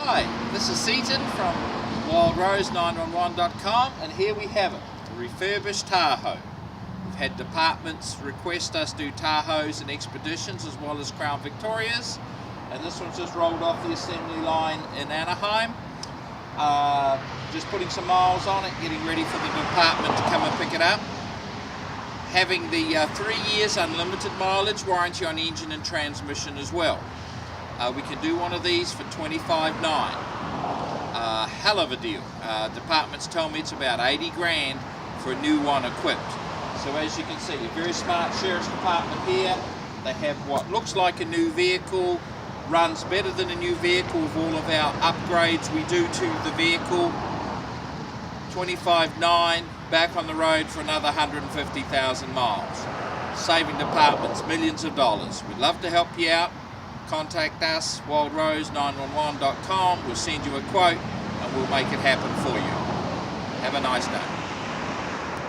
Hi, this is Seaton from wildrose911.com, and here we have it, the refurbished Tahoe. We've had departments request us do Tahoes and Expeditions as well as Crown Victorias, and this one's just rolled off the assembly line in Anaheim. Just putting some miles on it, getting ready for the department to come and pick it up. Having the 3 years unlimited mileage warranty on engine and transmission as well. We can do one of these for $25,900. Hell of a deal. Departments tell me it's about 80 grand for a new one equipped. So as you can see, a very smart sheriff's department here. They have what looks like a new vehicle, runs better than a new vehicle with all of our upgrades we do to the vehicle. $25,900, back on the road for another 150,000 miles. Saving departments millions of dollars. We'd love to help you out. Contact us, wildrose911.com. We'll send you a quote and we'll make it happen for you. Have a nice day.